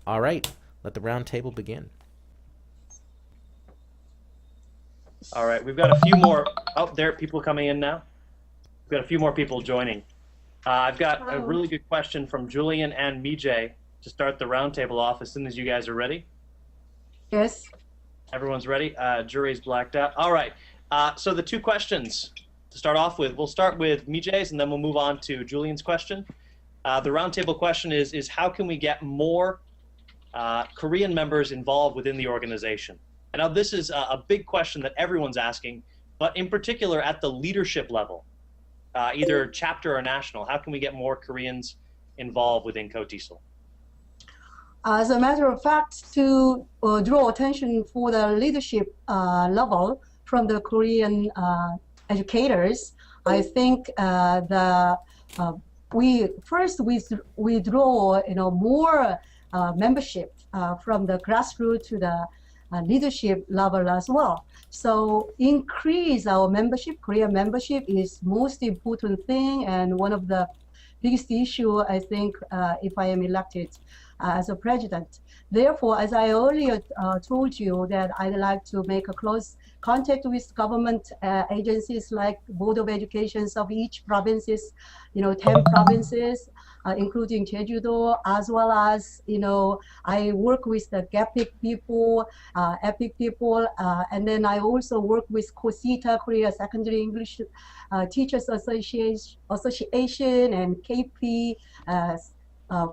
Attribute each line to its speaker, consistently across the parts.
Speaker 1: All right, let the round table begin.
Speaker 2: All right, we've got a few more. Oh, there are people coming in now. We've got a few more people joining. I've got a really good question from Julien and Mijae to start the roundtable off as soon as you guys are ready.
Speaker 3: Yes.
Speaker 2: Everyone's ready? Jury's blacked out. All right, so the two questions to start off with, we'll start with Mijae's and then we'll move on to Julien's question. The roundtable question is how can we get more Korean members involved within the organization? And now this is a big question that everyone's asking, but in particular at the leadership level, either chapter or national, how can we get more Koreans involved within Kotesol?
Speaker 3: As a matter of fact, to draw attention for the leadership level from the Korean educators, I think we draw more membership from the grassroots to the leadership level as well. So increase our membership. Korean membership is most important thing and one of the biggest issue, I think, if I am elected as a president. Therefore, as I earlier told you, that I'd like to make a close contact with government agencies like Board of Educations of each provinces, 10 provinces, including Jeju-do, as well as, I work with the GAPIC people, EPIC people, and then I also work with KOSITA, Korea Secondary English Teachers Association, and KP,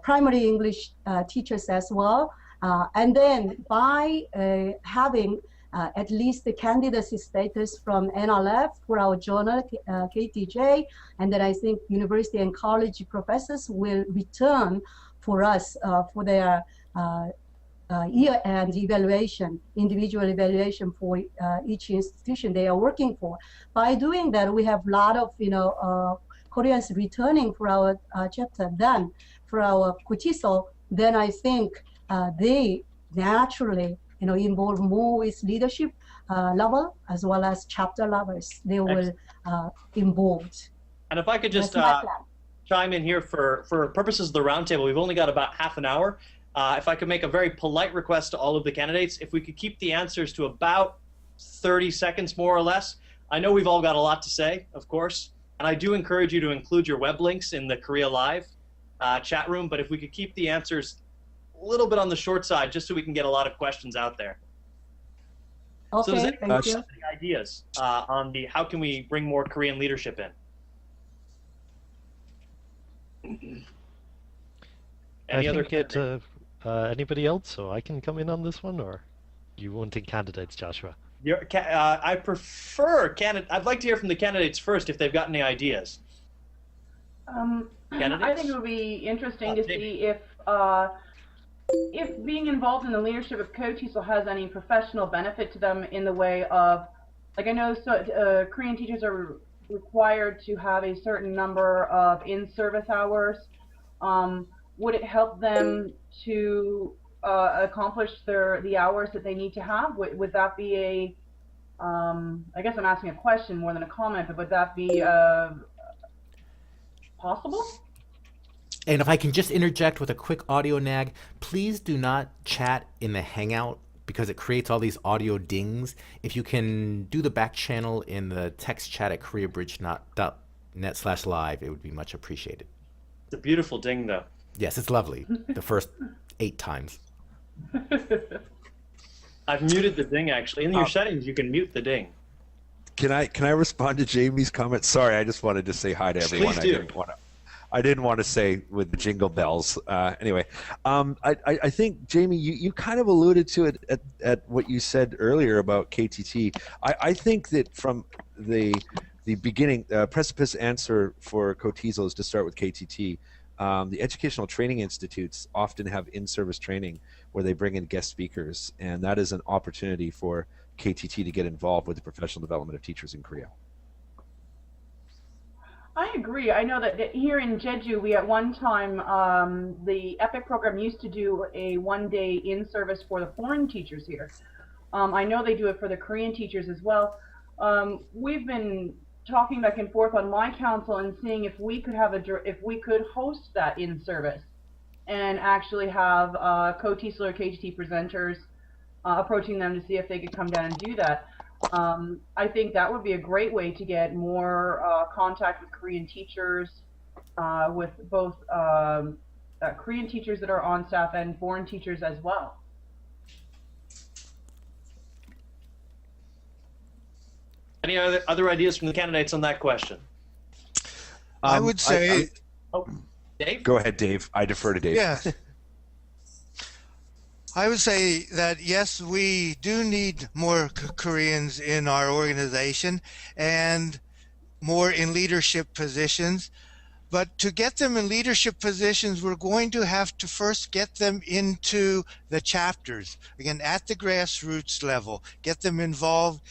Speaker 3: primary English teachers as well. And then by having at least the candidacy status from NLF for our journal, KTJ, and then I think university and college professors will return for us for their year-end evaluation, individual evaluation for each institution they are working for. By doing that, we have a lot of Koreans returning for our chapter. Then for our Kotesol, then I think they naturally involve more with leadership level as well as chapter levels. They will involved.
Speaker 2: And if I could just chime in here for purposes of the roundtable, we've only got about half an hour. If I could make a very polite request to all of the candidates, if we could keep the answers to about 30 seconds more or less. I know we've all got a lot to say, of course, and I do encourage you to include your web links in the Korea Live chat room, but if we could keep the answers a little bit on the short side, just so we can get a lot of questions out there.
Speaker 3: Okay,
Speaker 2: so does anyone
Speaker 3: thank you.
Speaker 2: have any ideas on how can we bring more Korean leadership in? Any other
Speaker 4: anybody else? So I can come in on this one, or you wanting candidates, Joshua?
Speaker 2: I prefer I'd like to hear from the candidates first if they've got any ideas.
Speaker 5: I think it would be interesting to see if being involved in the leadership of Kotesol has any professional benefit to them in the way of, like I know Korean teachers are required to have a certain number of in-service hours. Would it help them to accomplish the hours that they need to have? Would that be a, I guess I'm asking a question more than a comment, but would that be possible?
Speaker 1: And if I can just interject with a quick audio nag, please do not chat in the Hangout because it creates all these audio dings. If you can do the back channel in the text chat at koreabridge.net/live, it would be much appreciated.
Speaker 2: It's a beautiful ding, though.
Speaker 1: Yes, it's lovely. The first 8 times.
Speaker 2: I've muted the ding, actually. In your settings, you can mute the ding.
Speaker 6: Can I respond to Jamie's comment? Sorry, I just wanted to say hi to everyone.
Speaker 2: Please do.
Speaker 6: I didn't want to say with the jingle bells. Anyway, I think, Jamie, you kind of alluded to it at what you said earlier about KTT. I think that from the beginning, precipice answer for Kotesol is to start with KTT. The educational training institutes often have in-service training where they bring in guest speakers, and that is an opportunity for KTT to get involved with the professional development of teachers in Korea.
Speaker 5: I agree. I know that here in Jeju, we at one time, the EPIC program used to do a one-day in-service for the foreign teachers here. I know they do it for the Korean teachers as well. We've been talking back and forth on my council and seeing if we could have if we could host that in-service and actually have Kotesol or KTT presenters approaching them to see if they could come down and do that. I think that would be a great way to get more contact with Korean teachers, with both Korean teachers that are on staff and foreign teachers as well.
Speaker 2: Any other ideas from the candidates on that question?
Speaker 7: I would say.
Speaker 2: Dave?
Speaker 6: Go ahead, Dave. I defer to Dave.
Speaker 7: Yeah. I would say that yes, we do need more Koreans in our organization and more in leadership positions. But to get them in leadership positions, we're going to have to first get them into the chapters, again, at the grassroots level, get them involved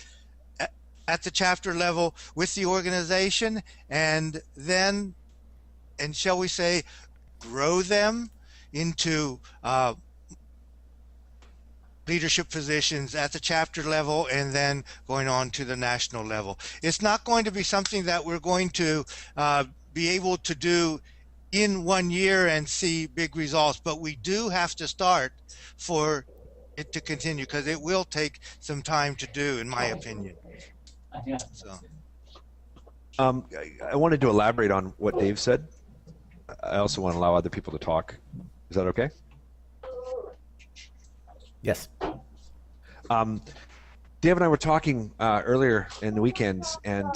Speaker 7: at the chapter level with the organization, and then, and shall we say, grow them into leadership positions at the chapter level and then going on to the national level. It's not going to be something that we're going to be able to do in 1 year and see big results, but we do have to start for it to continue, because it will take some time to do, in my opinion. So.
Speaker 6: I wanted to elaborate on what Dave said. I also want to allow other people to talk. Is that okay?
Speaker 1: Yes.
Speaker 6: Dave and I were talking earlier in the weekends, and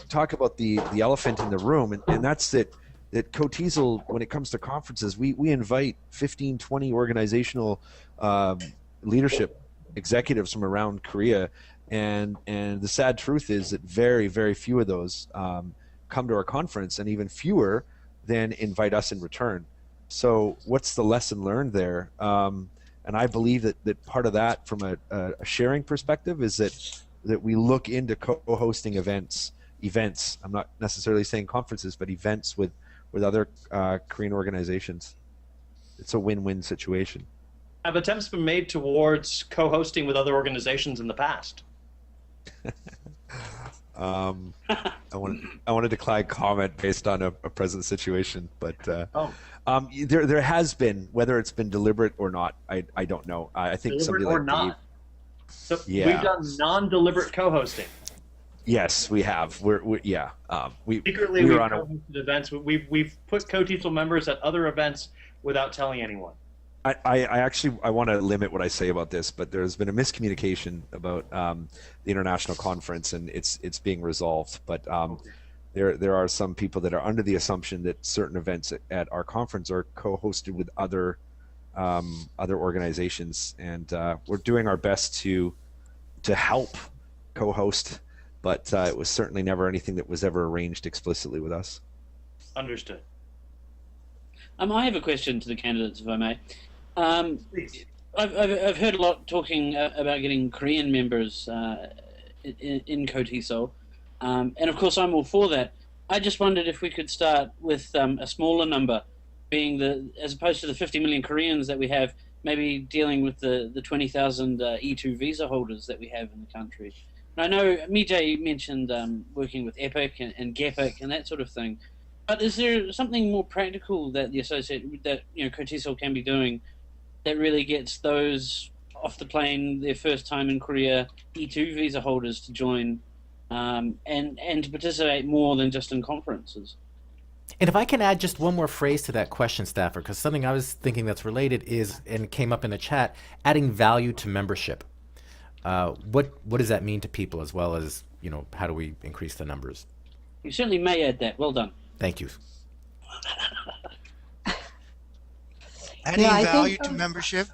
Speaker 6: talk about the elephant in the room, and that's that Kotesol, when it comes to conferences, we invite 15, 20 organizational leadership executives from around Korea, and the sad truth is that very, very few of those come to our conference, and even fewer then invite us in return. So what's the lesson learned there? And I believe that part of that, from a sharing perspective, is that we look into co-hosting events. I'm not necessarily saying conferences, but events with other Korean organizations. It's a win-win situation.
Speaker 2: Have attempts been made towards co-hosting with other organizations in the past?
Speaker 6: I want to decline comment based on a present situation, but there has been, whether it's been deliberate or not, I don't know. I think
Speaker 2: deliberate
Speaker 6: somebody
Speaker 2: or
Speaker 6: like
Speaker 2: not.
Speaker 6: Dave,
Speaker 2: So
Speaker 6: yeah.
Speaker 2: We've done non-deliberate co-hosting.
Speaker 6: Yes, we have. We
Speaker 2: Secretly,
Speaker 6: we
Speaker 2: we've
Speaker 6: were on
Speaker 2: co-hosted events. We've put Kotesol members at other events without telling anyone.
Speaker 6: I want to limit what I say about this, but there's been a miscommunication about the international conference, and it's being resolved. But there are some people that are under the assumption that certain events at our conference are co-hosted with other organizations, and we're doing our best to help co-host, but it was certainly never anything that was ever arranged explicitly with us.
Speaker 2: Understood.
Speaker 8: I have a question to the candidates, if I may. I've heard a lot talking about getting Korean members in Kotesol, and of course I'm all for that. I just wondered if we could start with a smaller number, being as opposed to the 50 million Koreans that we have, maybe dealing with the 20,000 E2 visa holders that we have in the country. And I know Mijae mentioned working with EPIC and GEPIC and that sort of thing. But is there something more practical that Kotesol can be doing that really gets those off the plane, their first time in Korea, E2 visa holders to join and to participate more than just in conferences?
Speaker 1: And if I can add just one more phrase to that question, Stafford, because something I was thinking that's related is, and it came up in the chat, adding value to membership. What does that mean to people, as well as, how do we increase the numbers?
Speaker 8: You certainly may add that. Well done.
Speaker 1: Thank you.
Speaker 7: Adding value to membership.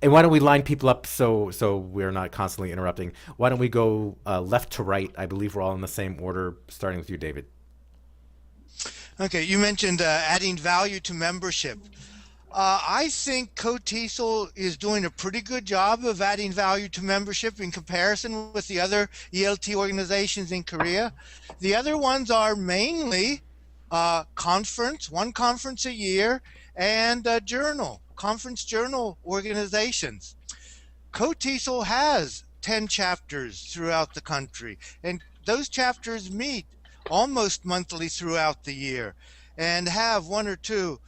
Speaker 1: And why don't we line people up so we're not constantly interrupting? Why don't we go left to right? I believe we're all in the same order, starting with you, David.
Speaker 7: Okay, you mentioned adding value to membership. I think Kotesol is doing a pretty good job of adding value to membership in comparison with the other ELT organizations in Korea. The other ones are mainly one conference a year, and conference journal organizations. Kotesol has 10 chapters throughout the country, and those chapters meet almost monthly throughout the year. and have one or two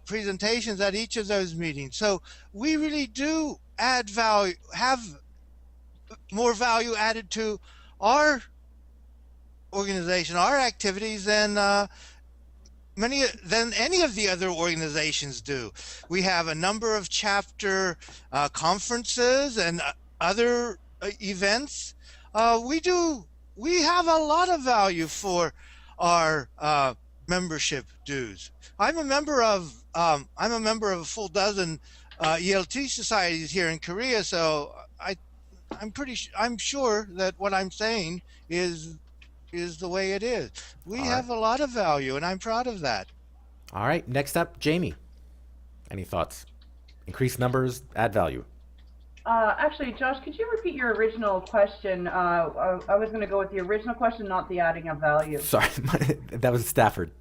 Speaker 7: presentations at each of those meetings. So we really do add value, have more value added to our organization, our activities than any of the other organizations do. We have a number of chapter conferences and other events. We have a lot of value for our membership dues. I'm a member of a full dozen ELT societies here in Korea, so I'm sure that what I'm saying is the way it is. We have a lot of value, and I'm proud of that.
Speaker 1: All right, next up, Jamie. Any thoughts? Increase numbers, add value.
Speaker 5: Actually, Josh, could you repeat your original question? I was going to go with the original question, not the adding of value.
Speaker 1: Sorry, that was Stafford.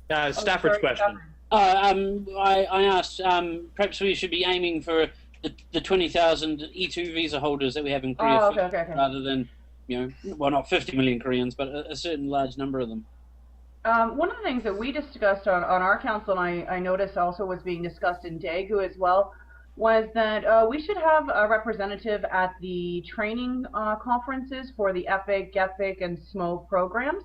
Speaker 2: Stafford's question.
Speaker 8: I asked, perhaps we should be aiming for the 20,000 E2 visa holders that we have in Korea,
Speaker 5: okay.
Speaker 8: rather than, well, not 50 million Koreans, but a certain large number of them.
Speaker 5: One of the things that we discussed on our council, and I noticed also was being discussed in Daegu as well, was that we should have a representative at the training conferences for the EPIC, GEPIC, and SMO programs.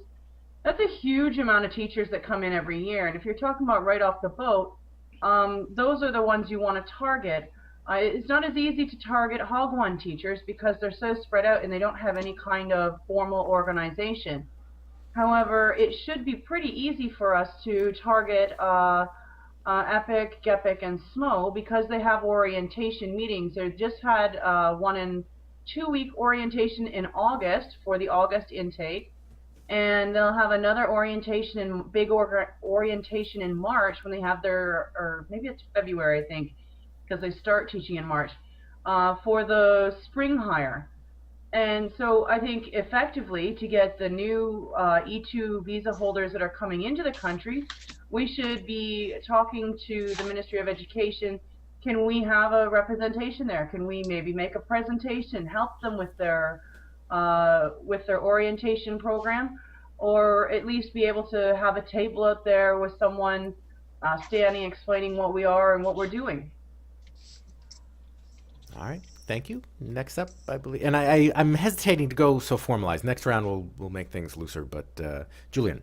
Speaker 5: That's a huge amount of teachers that come in every year, and if you're talking about right off the boat, those are the ones you want to target. It's not as easy to target Hagwon teachers because they're so spread out and they don't have any kind of formal organization. However, it should be pretty easy for us to target EPIC, GEPIC, and SMO because they have orientation meetings. They just had 1 2-week orientation in August for the August intake, and they'll have another orientation orientation in March when they have their, or maybe it's February, I think, because they start teaching in March, for the spring hire. And so I think effectively to get the new E2 visa holders that are coming into the country, we should be talking to the Ministry of Education. Can we have a representation there? Can we maybe make a presentation, help them with their orientation program, or at least be able to have a table out there with someone standing explaining what we are and what we're doing?
Speaker 1: All right, thank you. Next up, I believe, and I'm hesitating to go so formalized. Next round we'll make things looser, but Julien.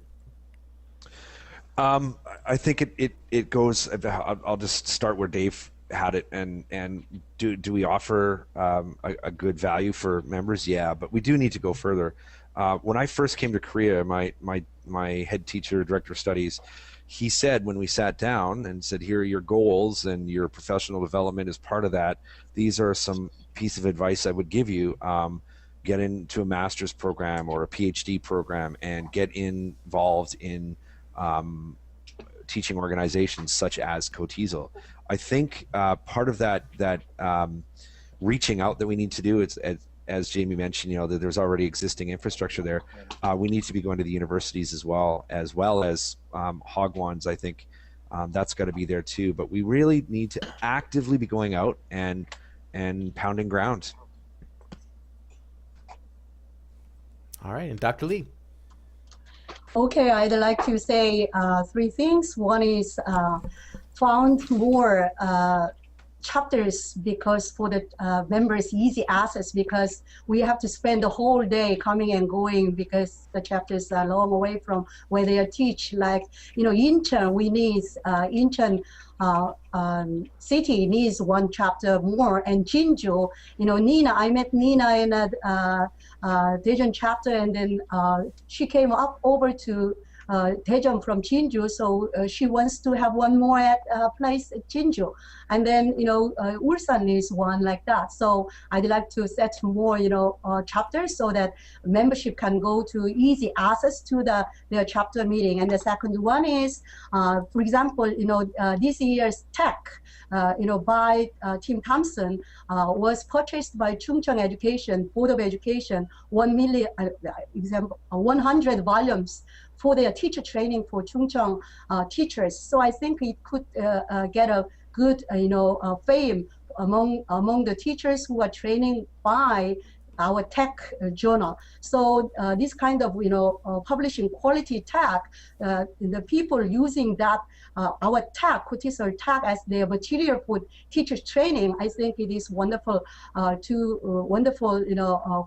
Speaker 6: I think it goes. I'll just start where Dave had it, and do we offer a good value for members? Yeah, but we do need to go further. When I first came to Korea, my head teacher, director of studies, he said when we sat down and said, here are your goals and your professional development is part of that. These are some piece of advice I would give you. Get into a master's program or a PhD program and get involved in teaching organizations such as Kotesol. I think part of that reaching out that we need to do is, as Jamie mentioned, that there's already existing infrastructure there. We need to be going to the universities as well as Hagwons. I think that's got to be there too. But we really need to actively be going out and pounding ground.
Speaker 1: All right, and Dr. Lee.
Speaker 3: Okay, I'd like to say 3 things. One is found more chapters because for the members easy access, because we have to spend the whole day coming and going because the chapters are long away from where they teach. Like Incheon, we need Incheon city needs 1 chapter more, and Jinju, Nina, I met Nina in a Daejeon chapter, and then she came up over to Daejeon from Jinju, so she wants to have 1 more at place at Jinju, and then Ulsan is 1 like that. So I'd like to set more chapters so that membership can go to easy access to their chapter meeting. And the second one is, for example, this year's tech, by Tim Thompson, was purchased by Chungcheong Education Board of Education, 100 volumes for their teacher training for Chungcheong teachers. So I think it could get a good fame among the teachers who are training by our tech journal. So this kind of publishing quality tech, the people using that our tech, Kotesol tech, as their material for teachers training, I think it is wonderful wonderful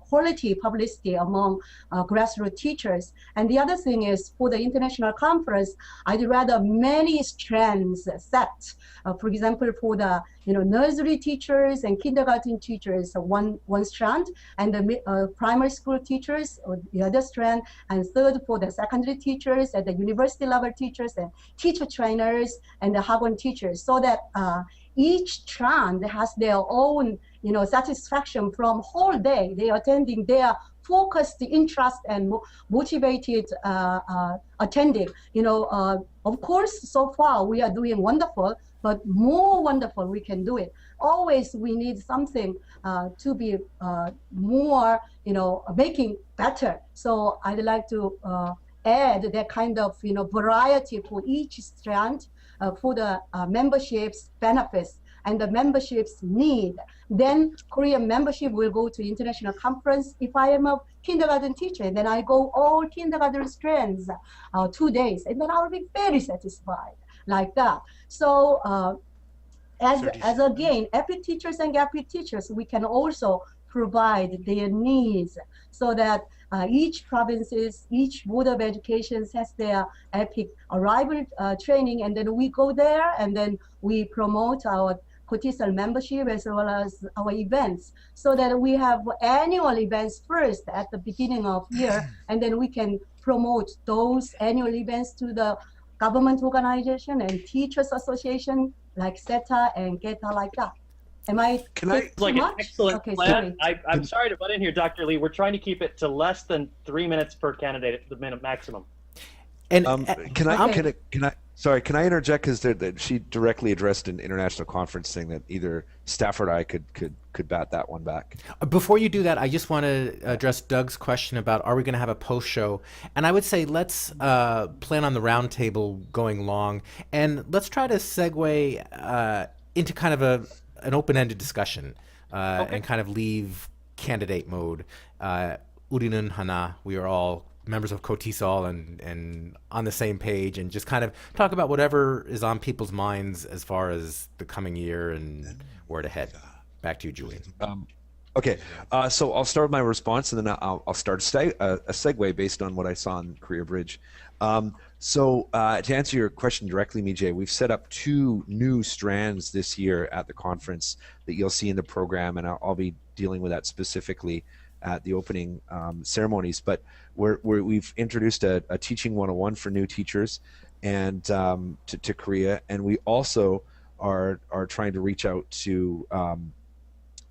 Speaker 3: quality publicity among grassroots teachers. And the other thing is, for the international conference, I'd rather many strands set. For example, for the nursery teachers and kindergarten teachers, one strand, and the primary school teachers, or the other strand, and third for the secondary teachers and the university level teachers and teacher trainers and the Hagwon teachers, so that each strand has their own satisfaction from whole day. They are attending, they are focused interest and motivated attending. Of course, so far we are doing wonderful, but more wonderful we can do it. Always we need something to be more, making better. So I'd like to add that kind of variety for each strand for the memberships benefits and the memberships need. Then Korean membership will go to international conference. If I am a kindergarten teacher, then I go all kindergarten strands 2 days, and then I'll be very satisfied like that. So as again, epic teachers and epic teachers, we can also provide their needs so that each provinces, each board of education has their epic arrival training, and then we go there and then we promote our Kotesol membership as well as our events, so that we have annual events first at the beginning of year, and then we can promote those annual events to the government organization and teachers association like SETA and GETA like that. Am I
Speaker 6: Can I-
Speaker 3: too
Speaker 2: Like
Speaker 3: much?
Speaker 2: an excellent
Speaker 3: Okay,
Speaker 2: plan.
Speaker 3: sorry.
Speaker 2: I'm sorry to butt in here, Dr. Lee. We're trying to keep it to less than 3 minutes per candidate, the minute maximum.
Speaker 1: And
Speaker 6: Can
Speaker 3: Okay.
Speaker 6: I interject, because that she directly addressed an international conference thing that either Stafford or I could bat that one back.
Speaker 1: before you do that, I just want to address Doug's question about, are we going to have a post show? And I would say let's plan on the roundtable going long, and let's try to segue into kind of an open-ended discussion and kind of leave candidate mode. 우리는 하나, we are all members of Kotesol and on the same page, and just kind of talk about whatever is on people's minds as far as the coming year and where to head. Back to you, Julien.
Speaker 6: Okay, so I'll start with my response, and then I'll start a segue based on what I saw on Career Bridge. So to answer your question directly, Mijae, we've set up 2 new strands this year at the conference that you'll see in the program, and I'll be dealing with that specifically at the opening ceremonies. But we've introduced a teaching 101 for new teachers and to Korea, and we also are trying to reach out to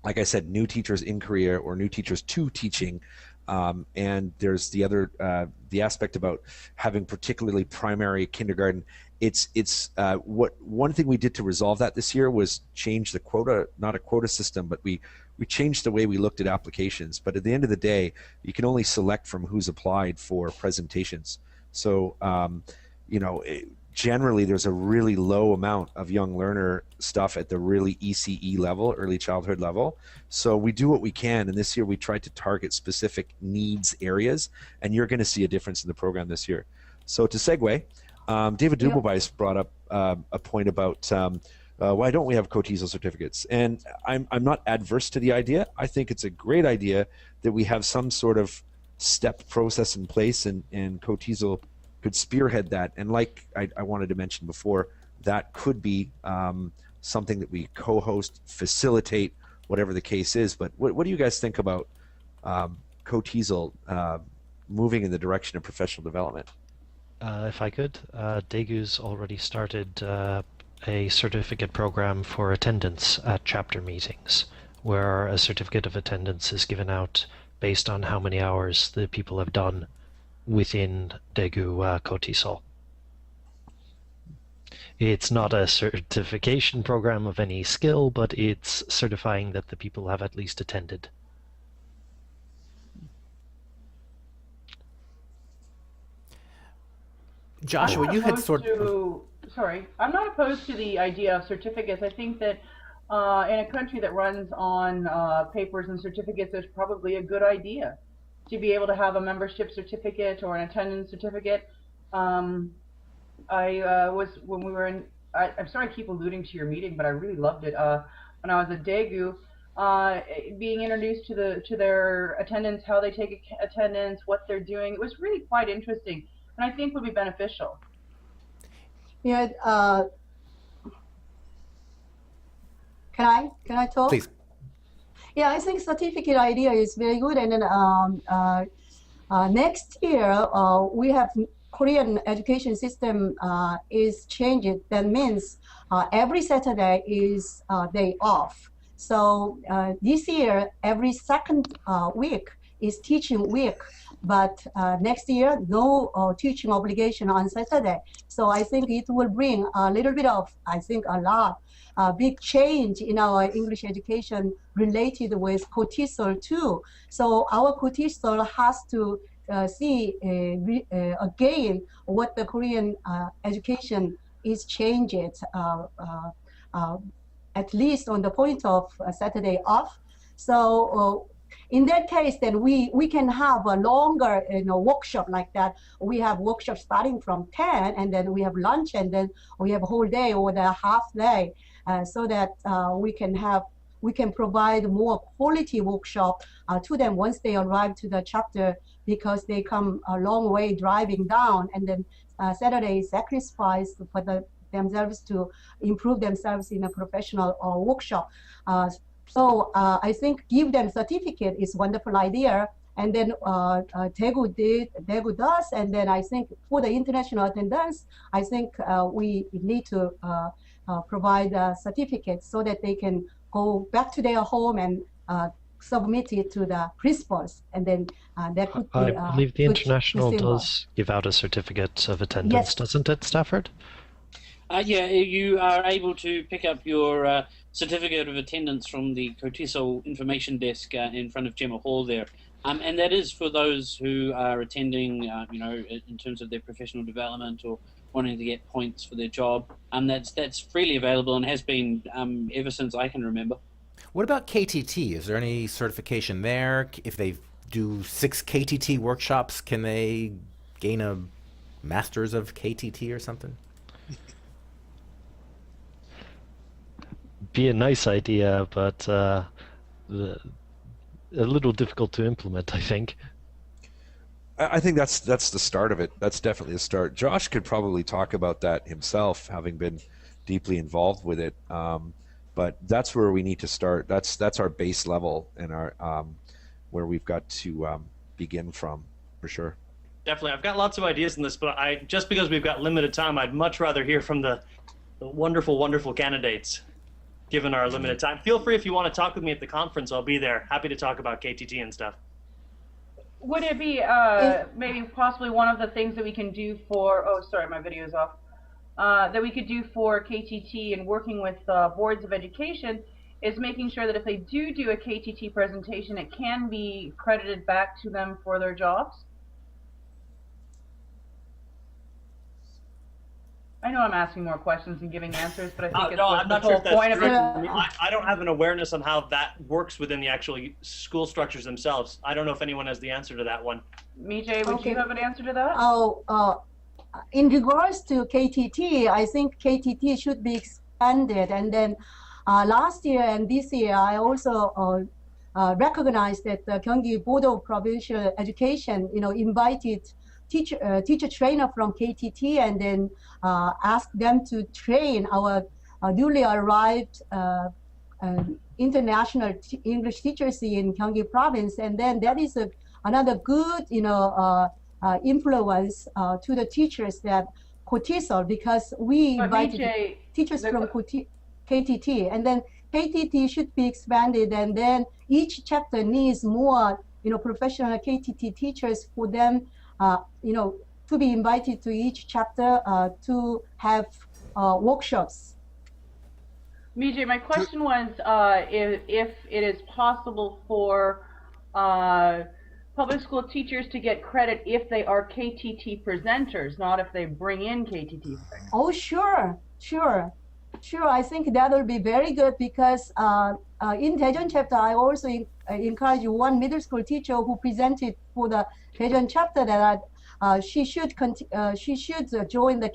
Speaker 6: like I said, new teachers in Korea or new teachers to teaching. And there's the other the aspect about having particularly primary kindergarten. It's one thing we did to resolve that this year was change the quota, not a quota system, but we changed the way we looked at applications. But at the end of the day, you can only select from who's applied for presentations. So generally there's a really low amount of young learner stuff at the really ECE level, early childhood level. So we do what we can, and this year we tried to target specific needs areas, and you're going to see a difference in the program this year. So to segue, David Dubelbeis brought up a point about why don't we have Kotesol certificates? And I'm not adverse to the idea. I think it's a great idea that we have some sort of step process in place, and Kotesol could spearhead that. And like I wanted to mention before, that could be something that we co-host, facilitate, whatever the case is. But what do you guys think about Kotesol moving in the direction of professional development?
Speaker 4: If I could, Dagu's already started a certificate program for attendance at chapter meetings, where a certificate of attendance is given out based on how many hours the people have done within Daegu Kotesol. It's not a certification program of any skill, but it's certifying that the people have at least attended.
Speaker 1: Joshua, you had sort of...
Speaker 5: Sorry, I'm not opposed to the idea of certificates. I think that in a country that runs on papers and certificates, it's probably a good idea to be able to have a membership certificate or an attendance certificate. I was, when we were in, I'm sorry I keep alluding to your meeting, but I really loved it. When I was at Daegu, being introduced to their attendance, how they take attendance, what they're doing, it was really quite interesting, and I think would be beneficial.
Speaker 3: Yeah. Can I talk?
Speaker 1: Please.
Speaker 3: Yeah, I think certificate idea is very good, and then next year we have Korean education system is changed. That means every Saturday is day off. So this year, every second week is teaching week, but next year, no teaching obligation on Saturday. So I think it will bring a little bit of, I think a lot, big change in our English education related with Kotesol too. So our Kotesol has to see again what the Korean education is changed, at least on the point of Saturday off. So in that case, then we can have a longer workshop like that. We have workshops starting from 10, and then we have lunch, and then we have a whole day or the half day, so that we can provide more quality workshop to them once they arrive to the chapter, because they come a long way driving down, and then Saturday is sacrificed for themselves to improve themselves in a professional workshop. So I think give them certificate is wonderful idea, and then Daegu does, and then I think for the international attendance, I think we need to provide a certificate so that they can go back to their home and submit it to the principals, and then that could be.
Speaker 4: I believe the International does give out a certificate of attendance,
Speaker 3: yes.
Speaker 4: Doesn't it, Stafford?
Speaker 8: Yeah, you are able to pick up your certificate of attendance from the Kotesol information desk in front of Gemma Hall there. And that is for those who are attending, in terms of their professional development or wanting to get points for their job. That's freely available and has been ever since I can remember.
Speaker 1: What about KTT? Is there any certification there? If they do 6 KTT workshops, can they gain a master's of KTT or something?
Speaker 4: Be a nice idea, but a little difficult to implement, I think.
Speaker 6: I think that's the start of it. That's definitely a start. Josh could probably talk about that himself, having been deeply involved with it. But that's where we need to start. That's our base level and our where we've got to begin from, for sure.
Speaker 2: Definitely. I've got lots of ideas in this, but just because we've got limited time, I'd much rather hear from the wonderful, wonderful candidates, given our limited time. Feel free if you want to talk with me at the conference. I'll be there. Happy to talk about KTT and stuff.
Speaker 5: Would it be maybe possibly one of the things that we can do for, oh, sorry, my video is off, that we could do for KTT and working with boards of education is making sure that if they do a KTT presentation, it can be credited back to them for their jobs? I know I'm asking more questions and giving answers, but I think
Speaker 2: I'm not
Speaker 5: the
Speaker 2: sure
Speaker 5: whole
Speaker 2: if that's
Speaker 5: point of it.
Speaker 2: I don't have an awareness on how that works within the actual school structures themselves. I don't know if anyone has the answer to that one.
Speaker 5: Mijae, would you have an answer to that?
Speaker 3: Oh, in regards to KTT, I think KTT should be expanded. And then last year and this year, I also recognized that the Gyeonggi Board of Provincial Education, invited teacher trainer from KTT, and then asked them to train our newly arrived international English teachers in Gyeonggi province. And then that is another good, influence to the teachers that Kotesol, because we invited teachers from KTT, and then KTT should be expanded, and then each chapter needs more, professional KTT teachers for them, to be invited to each chapter to have workshops.
Speaker 5: Mijae, my question was if it is possible for public school teachers to get credit if they are KTT presenters, not if they bring in KTT presenters.
Speaker 3: Oh, sure. Sure, I think that will be very good because in Daejeon chapter, I also encourage one middle school teacher who presented for the Daejeon chapter that she should join the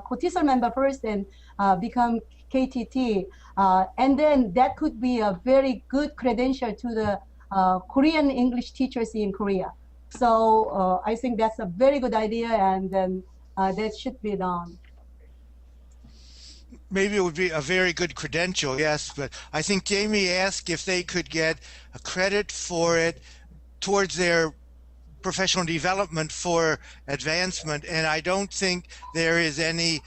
Speaker 3: Kotesol member first and become KTT, and then that could be a very good credential to the Korean English teachers in Korea. So I think that's a very good idea, and then that should be done.
Speaker 7: Maybe it would be a very good credential, yes, but I think Jamie asked if they could get a credit for it towards their professional development for advancement, and I don't think there is anything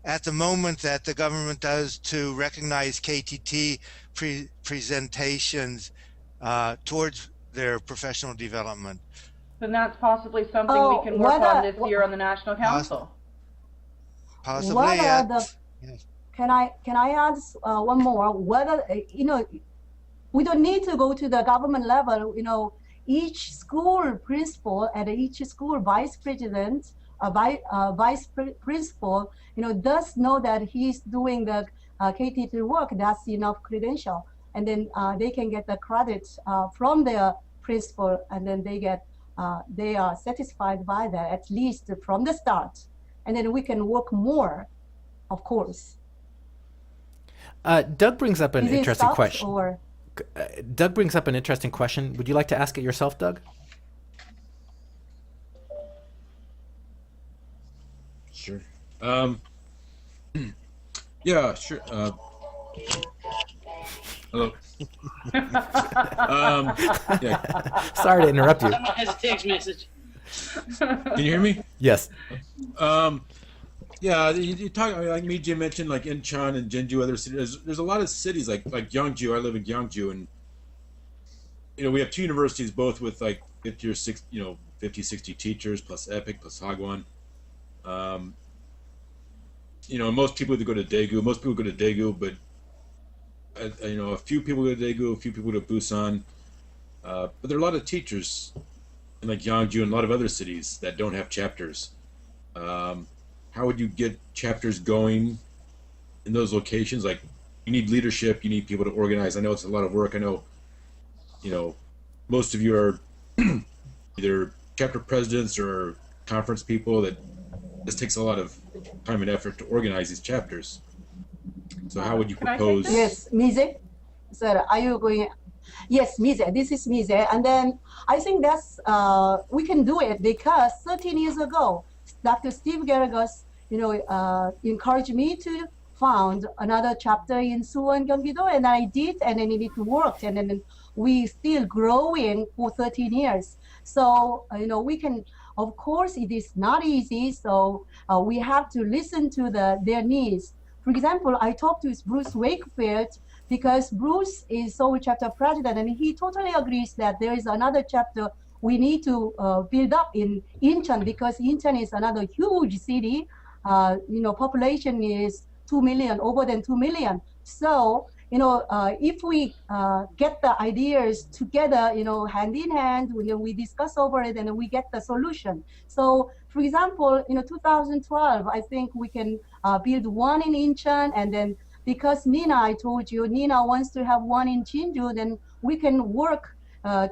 Speaker 7: at the moment that the government does to recognize KTT presentations towards their professional development.
Speaker 5: Then that's possibly something we can work on this year on the National Council.
Speaker 7: Possibly, yes.
Speaker 3: Can I add one more? Whether we don't need to go to the government level. Each school principal and each school vice president, vice principal, does know that he's doing the KTT work. That's enough credential, and then they can get the credit from their principal, and then they are satisfied by that, at least from the start. And then we can work more, of course.
Speaker 1: Doug brings up an interesting question.
Speaker 3: Or...
Speaker 1: Doug brings up an interesting question. Would you like to ask it yourself, Doug?
Speaker 9: Sure. Yeah, sure. Hello. Yeah.
Speaker 1: Sorry to interrupt you.
Speaker 8: Someone has a text message.
Speaker 9: Can you hear me?
Speaker 1: Yes.
Speaker 9: Yeah, you talk like Mijae mentioned, like Incheon and Jeonju, other cities. There's a lot of cities like Gyeongju. I live in Gyeongju, and we have two universities, both with like 50 or 60 teachers plus EPIC plus Hagwon. Most people go to Daegu. Most people go to Daegu, but a few people go to Daegu, a few people go to Busan. But there are a lot of teachers in like Gyeongju and a lot of other cities that don't have chapters. How would you get chapters going in those locations? Like, you need leadership, you need people to organize. I know it's a lot of work. I know, most of you are either chapter presidents or conference people. That this takes a lot of time and effort to organize these chapters. So how would you propose?
Speaker 3: Yes, Mijae. Sir, are you going? Yes, Mijae. This is Mijae. And then I think that's we can do it because 13 years ago, Dr. Steve Garagos, encouraged me to found another chapter in Suwon, Gyeonggi-do, and I did, and then it worked, and then we still growing for 13 years. So we can. Of course, it is not easy. So we have to listen to their needs. For example, I talked with Bruce Wakefield because Bruce is Seoul chapter president, and he totally agrees that there is another chapter we need to build up in Incheon, because Incheon is another huge city. Population is 2 million, over than 2 million. So, if we get the ideas together, hand in hand, we discuss over it and we get the solution. So, for example, 2012, I think we can build one in Incheon, and then because I told you, Nina wants to have one in Jinju, then we can work,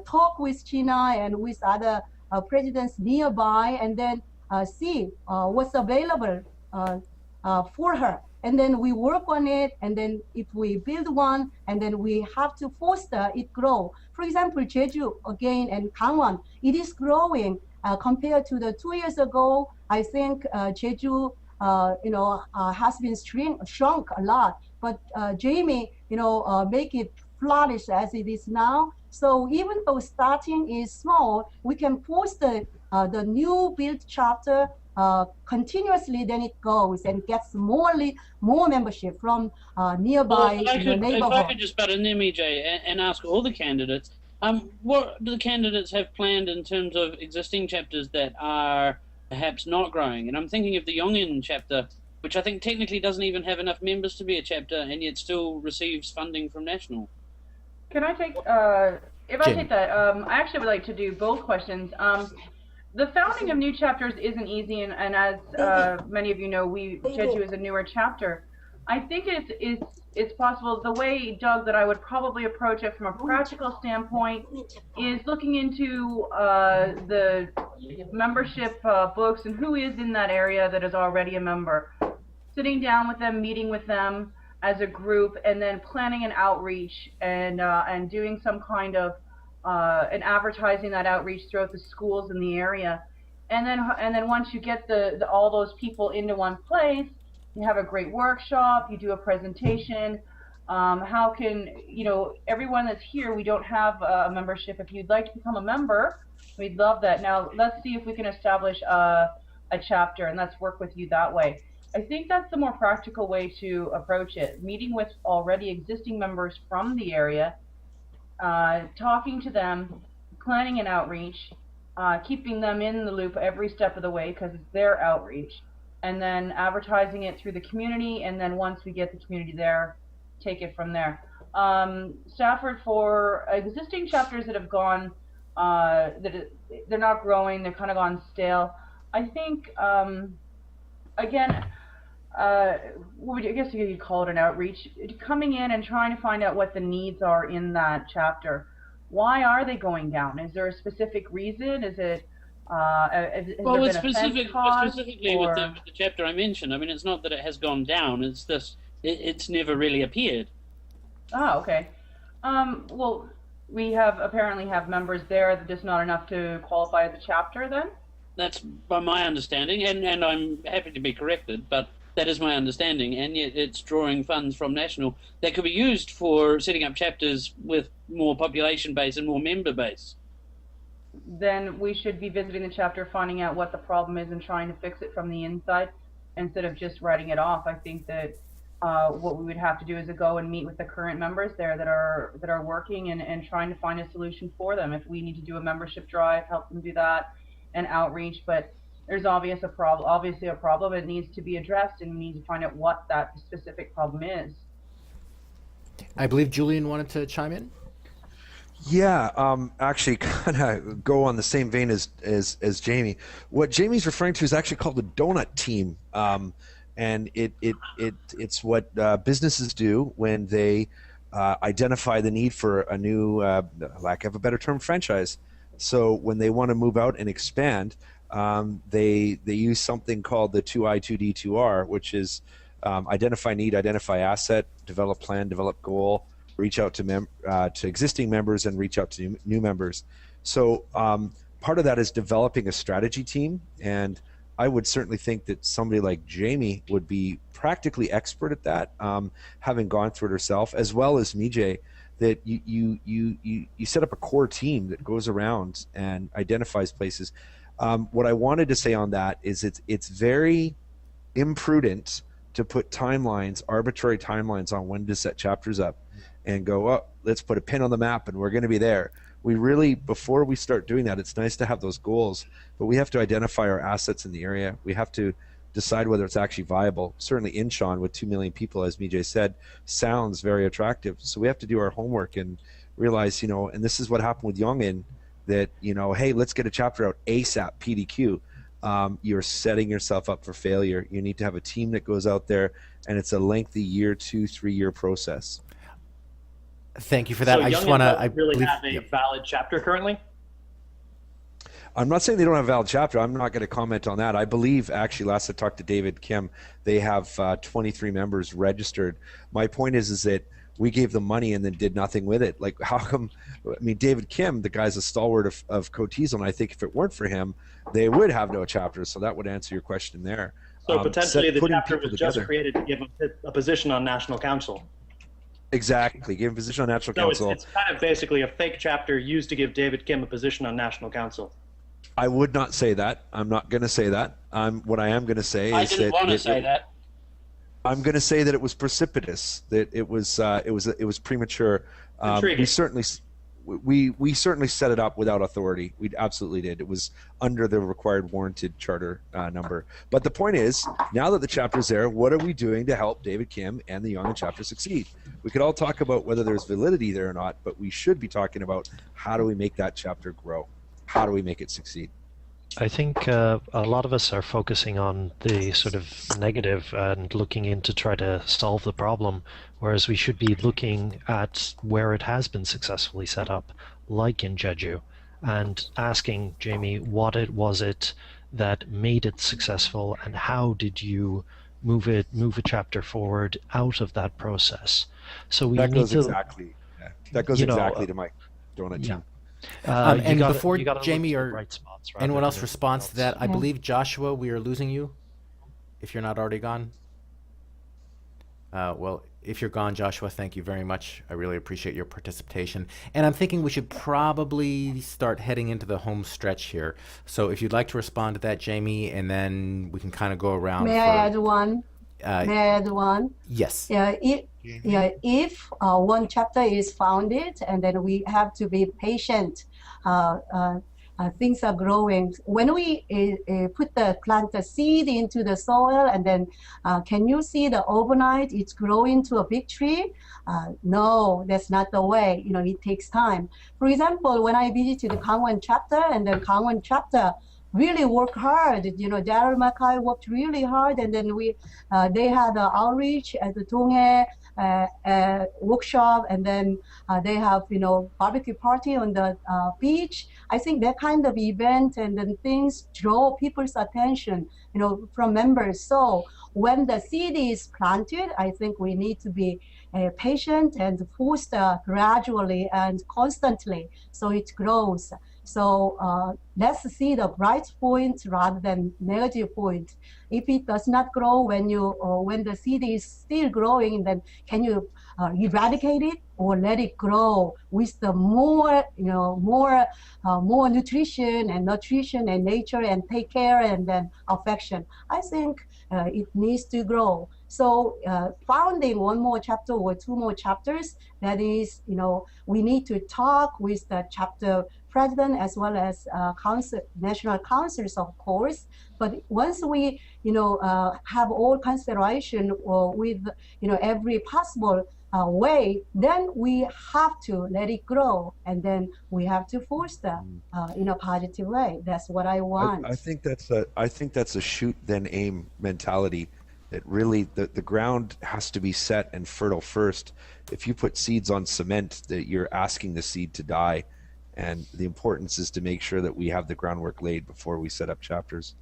Speaker 3: talk with China and with other presidents nearby, and then see what's available for her. And then we work on it, and then if we build one, and then we have to foster it grow. For example, Jeju again and Gangwon, it is growing compared to the 2 years ago. I think Jeju, has been shrunk a lot. But Jamie, make it flourish as it is now. So even though starting is small, we can foster the new built chapter continuously, then it goes and gets more membership from nearby neighborhood.
Speaker 8: If I could just butt in there, Mijae, and ask all the candidates, what do the candidates have planned in terms of existing chapters that are perhaps not growing? And I'm thinking of the Yongin chapter, which I think technically doesn't even have enough members to be a chapter, and yet still receives funding from National.
Speaker 5: Can I take, if I take that, I actually would like to do both questions. The founding of new chapters isn't easy, and as many of you know, Jeju is a newer chapter. I think it's possible. The way, Doug, that I would probably approach it from a practical standpoint is looking into the membership books and who is in that area that is already a member. Sitting down with them, meeting with them as a group, and then planning an outreach and doing some kind of and advertising that outreach throughout the schools in the area. And then once you get all those people into one place, you have a great workshop, you do a presentation. How can, everyone that's here, we don't have a membership. If you'd like to become a member, we'd love that. Now, let's see if we can establish a chapter, and let's work with you that way. I think that's the more practical way to approach it. Meeting with already existing members from the area, talking to them, planning an outreach, keeping them in the loop every step of the way because it's their outreach, and then advertising it through the community, and then once we get the community there, take it from there. Stafford, for existing chapters that have gone, they're not growing, they're kind of gone stale, I think, again, I guess you could call it an outreach, coming in and trying to find out what the needs are in that chapter. Why are they going down? Is there a specific reason? Is it
Speaker 8: well, specifically with the chapter I mentioned. I mean, it's not that it has gone down. It's this. It's never really appeared.
Speaker 5: Oh, okay. Well, we apparently have members there that just not enough to qualify as a chapter. Then.
Speaker 8: That's by my understanding, and I'm happy to be corrected, but that is my understanding. And yet, it's drawing funds from national that could be used for setting up chapters with more population base and more member base.
Speaker 5: Then we should be visiting the chapter, finding out what the problem is and trying to fix it from the inside instead of just writing it off. I think that what we would have to do is go and meet with the current members there that are working and trying to find a solution for them. If we need to do a membership drive, help them do that, and outreach. But there's obviously a problem. It needs to be addressed, and we need to find out what that specific problem is.
Speaker 1: I believe Julien wanted to chime in.
Speaker 6: Yeah, actually kind of go on the same vein as Jamie. What Jamie's referring to is actually called the donut team, and it's what businesses do when they identify the need for a new, lack of a better term, franchise. So when they want to move out and expand, they use something called the 2I, 2D, 2R, which is identify need, identify asset, develop plan, develop goal, reach out to existing members, and reach out to new members. So part of that is developing a strategy team, and I would certainly think that somebody like Jamie would be practically expert at that, having gone through it herself, as well as Mijae, that you set up a core team that goes around and identifies places. What I wanted to say on that is it's very imprudent to put timelines, arbitrary timelines, on when to set chapters up and go, oh, let's put a pin on the map and we're going to be there. We really, before we start doing that, it's nice to have those goals, but we have to identify our assets in the area. We have to decide whether it's actually viable. Certainly Incheon with 2 million people, as Mijae said, sounds very attractive. So we have to do our homework and realize, and this is what happened with Yongin, that, hey, let's get a chapter out ASAP, PDQ. You're setting yourself up for failure. You need to have a team that goes out there, and it's a lengthy 2-3 year process.
Speaker 1: Thank you for that.
Speaker 2: So
Speaker 1: I just want to. I
Speaker 2: really
Speaker 1: believe,
Speaker 2: have a valid chapter currently.
Speaker 6: I'm not saying they don't have a valid chapter. I'm not going to comment on that. I believe, actually, last I talked to David Kim, they have 23 members registered. My point is that we gave them money and then did nothing with it. Like, how come? I mean, David Kim, the guy's a stalwart of Kotesol, and I think if it weren't for him, they would have no chapter. So that would answer your question there.
Speaker 2: So potentially the chapter was
Speaker 6: together.
Speaker 2: just created to give a position on national council.
Speaker 6: Exactly, give him a position on national
Speaker 2: So
Speaker 6: council.
Speaker 2: it's kind of basically a fake chapter used to give David Kim a position on national council.
Speaker 6: I would not say that. I'm not going to say that. What I am going to say
Speaker 8: I
Speaker 6: is
Speaker 8: didn't
Speaker 6: that
Speaker 8: want to say that.
Speaker 6: I'm going to say that it was precipitous. That it was premature.
Speaker 2: Intriguing.
Speaker 6: We certainly set it up without authority. We absolutely did. It was under the required warranted charter number. But the point is, now that the chapter's there, what are we doing to help David Kim and the Yongin chapter succeed? We could all talk about whether there's validity there or not, but we should be talking about how do we make that chapter grow? How do we make it succeed?
Speaker 4: I think a lot of us are focusing on the sort of negative and looking in to try to solve the problem, whereas we should be looking at where it has been successfully set up, like in Jeju, and asking Jamie what it was that made it successful, and how did you move a chapter forward out of that process. So we
Speaker 6: That
Speaker 4: need
Speaker 6: goes
Speaker 4: to,
Speaker 6: exactly. Yeah, that goes
Speaker 4: you know,
Speaker 6: exactly to my donut
Speaker 4: yeah.
Speaker 6: team.
Speaker 1: And before
Speaker 4: you gotta
Speaker 1: Jamie
Speaker 4: look for
Speaker 1: or
Speaker 4: the bright spots rather
Speaker 1: anyone
Speaker 4: than
Speaker 1: else
Speaker 4: everything
Speaker 1: responds to that,
Speaker 4: else.
Speaker 1: I
Speaker 3: Yeah.
Speaker 1: believe, Joshua, we are losing you, if you're not already gone. Well, if you're gone, Joshua, thank you very much. I really appreciate your participation. And I'm thinking we should probably start heading into the home stretch here. So if you'd like to respond to that, Jamie, and then we can kind of go around
Speaker 3: May
Speaker 1: for...
Speaker 3: I add one?
Speaker 1: Uh,
Speaker 3: May I add one?
Speaker 1: yes.
Speaker 3: Yeah, if one chapter is founded, and then we have to be patient. Things are growing. When we plant the seed into the soil, and then can you see the overnight it's growing to a big tree? No, that's not the way. It takes time. For example, when I visited the Kangwon chapter, and then Kangwon chapter really worked hard. Daryl Mackay worked really hard, and then they had an outreach at the Donghae workshop, and then they have barbecue party on the beach. I think that kind of event and then things draw people's attention, from members. So when the seed is planted, I think we need to be patient and foster gradually and constantly so it grows. So let's see the bright point rather than negative point. If it does not grow when the seed is still growing, then can you eradicate it or let it grow with the more nutrition and nature and take care and then affection? I think it needs to grow. So founding one more chapter or two more chapters, that is, we need to talk with the chapter president as well as national councils, of course. But once we, have all consideration with, every possible way, then we have to let it grow, and then we have to force them in a positive way. That's what I want.
Speaker 6: I think that's a shoot then aim mentality. That really the ground has to be set and fertile first. If you put seeds on cement, that you're asking the seed to die. And the importance is to make sure that we have the groundwork laid before we set up chapters.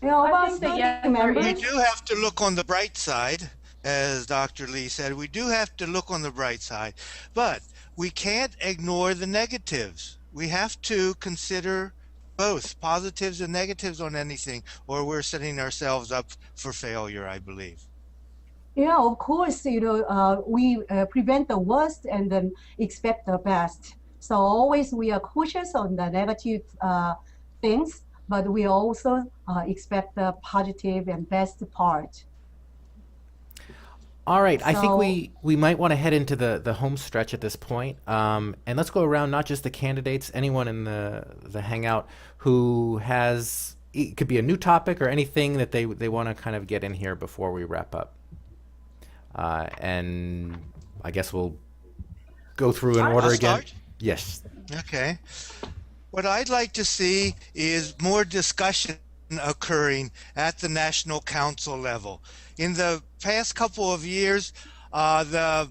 Speaker 5: I think that, yes,
Speaker 7: we do have to look on the bright side, as Dr. Lee said. We do have to look on the bright side, but we can't ignore the negatives. We have to consider both positives and negatives on anything, or we're setting ourselves up for failure, I believe.
Speaker 3: Yeah, of course, we prevent the worst and then expect the best. So always we are cautious on the negative things, but we also expect the positive and best part.
Speaker 1: All right, I think we might want to head into the home stretch at this point. And let's go around, not just the candidates, anyone in the Hangout who has, it could be a new topic or anything that they want to kind of get in here before we wrap up. And I guess we'll go through in order again.
Speaker 7: Start?
Speaker 1: Yes.
Speaker 7: Okay. What I'd like to see is more discussion occurring at the National Council level. In the past couple of years, the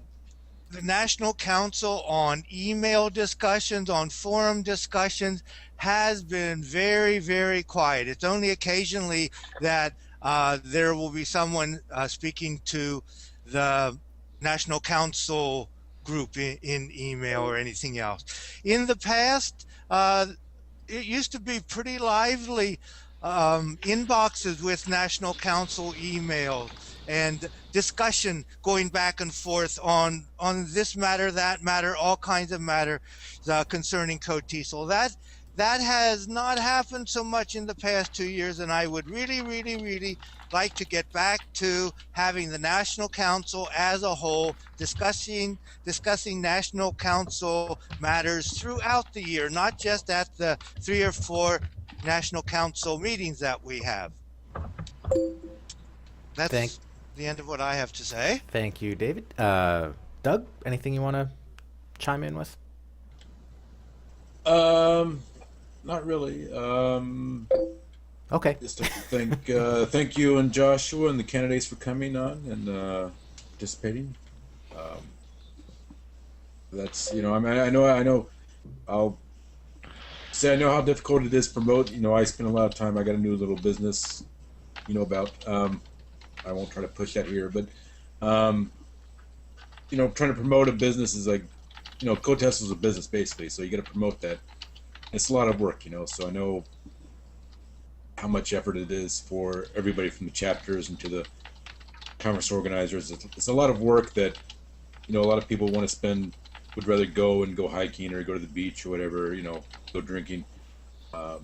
Speaker 7: National Council on email discussions, on forum discussions, has been very, very quiet. It's only occasionally that there will be someone speaking to the National Council group in email or anything else. In the past, it used to be pretty lively inboxes with National Council emails and discussion going back and forth on this matter, that matter, all kinds of matter concerning Kotesol. That has not happened so much in the past 2 years, and I would really, really, really like to get back to having the National Council as a whole discussing National Council matters throughout the year, not just at the 3 or 4 National Council meetings that we have. That's the end of what I have to say.
Speaker 1: Thank you, David. Doug, anything you want to chime in with?
Speaker 9: Not really.
Speaker 1: Okay.
Speaker 9: Just to thank you and Joshua and the candidates for coming on and participating. That's I mean I know I'll say I know how difficult it is to promote. I spend a lot of time. I got a new little business, about. I won't try to push that here, but trying to promote a business is like, Kotesol is a business basically, so you got to promote that. It's a lot of work, so I know how much effort it is for everybody from the chapters and to the conference organizers. It's a lot of work that, a lot of people want to spend, would rather go hiking or go to the beach or whatever, go drinking. So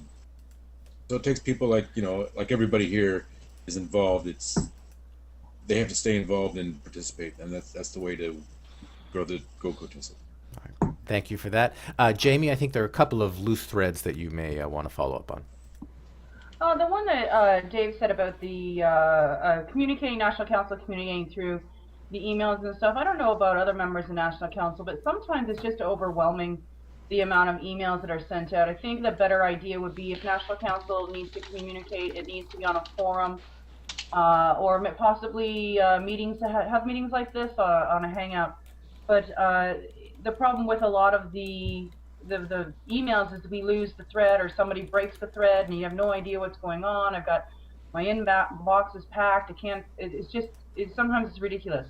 Speaker 9: it takes people like everybody here is involved. They have to stay involved and participate, and that's the way to grow Kotesol.
Speaker 1: All right. Thank you for that. Jamie, I think there are a couple of loose threads that you may want to follow up on.
Speaker 5: The one that Dave said about the National Council communicating through the emails and stuff, I don't know about other members of National Council, but sometimes it's just overwhelming, the amount of emails that are sent out. I think the better idea would be if National Council needs to communicate, it needs to be on a forum, or possibly meetings, to have meetings like this on a Hangout. But the problem with a lot of the emails is we lose the thread, or somebody breaks the thread and you have no idea what's going on. I've got my inbox is packed. Sometimes it's ridiculous.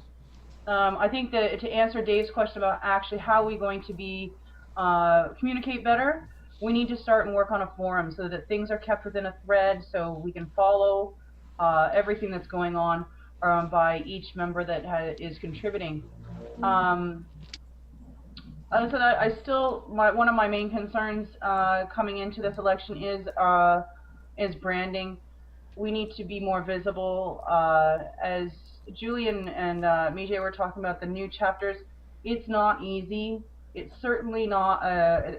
Speaker 5: I think that to answer Dave's question about actually how are we going to be communicate better, we need to start and work on a forum so that things are kept within a thread, so we can follow everything that's going on by each member that is contributing. So that one of my main concerns coming into this election is branding. We need to be more visible. As Julien and Mijae were talking about the new chapters, it's not easy. It's certainly not.